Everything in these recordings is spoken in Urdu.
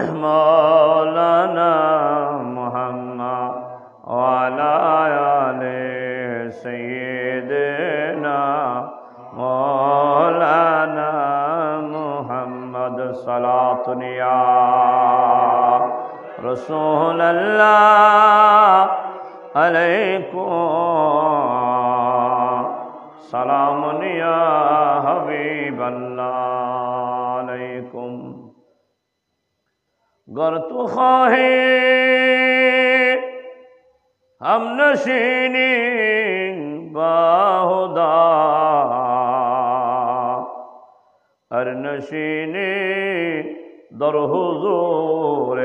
مولانا محمد وعلى آل سيدنا مولانا محمد صلاة يا رسول الله عليكم سلام يا حبيب الله عليكم گر تو خواہی ہم نشینی باہدا ہر نشینی در حضور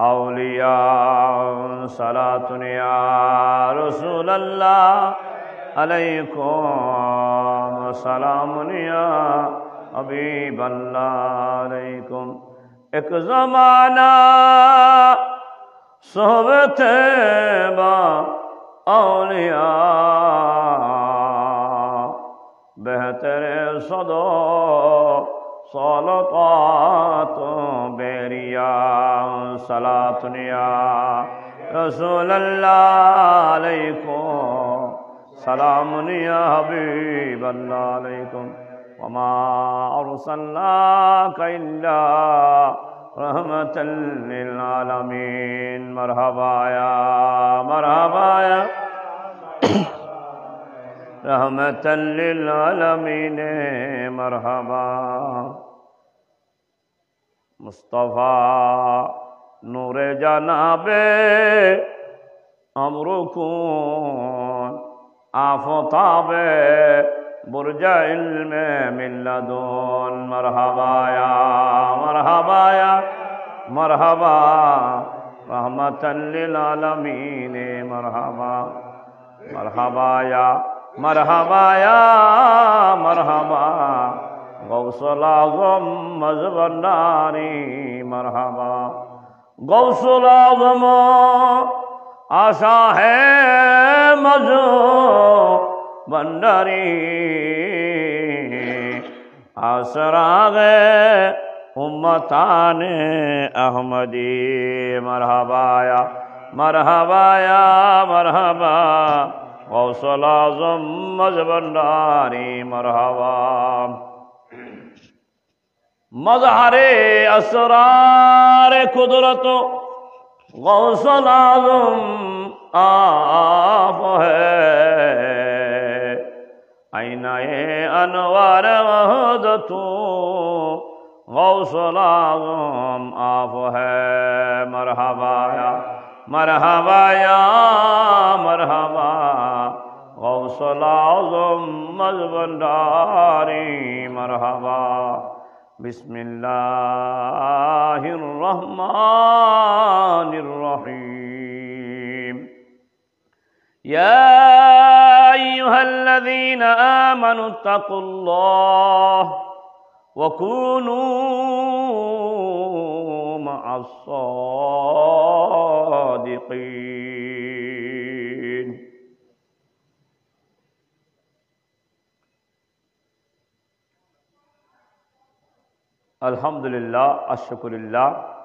اولیاء صلاة یا رسول اللہ علیکم سلام یا حبیب اللہ علیکم ایک زمانہ صحبت با اولیاء بہتر صدا صلوات بیریا صلاة یا رسول اللہ علیکم سلام یا حبیب اللہ علیکم وما أرسلناك إلا رحمة للعالمين مرحبا يا رحمة للعالمين مرحبا مصطفیٰ نور جناب امرکون آفتاب برج علم من لدن مرحبا یا مرحبا رحمتا للعالمین مرحبا مرحبا غوث العظم مزبنداری مرحبا غوث العظم آشا ہے بندری آسراغ امتان احمدی مرحبا یا غوث العظم مزبنداری مرحبا مظہر اسرار قدرت غوث العظم آپ ہے آئینہ انوار وحدت غوث العظم آپ ہے مرحبا غوث العظم مزبنداری مرحبا بسم اللہ الرحمن الرحیم يا أيها الذين آمنوا اتقوا الله وكونوا مع الصادقين الحمد للہ الشکر للہ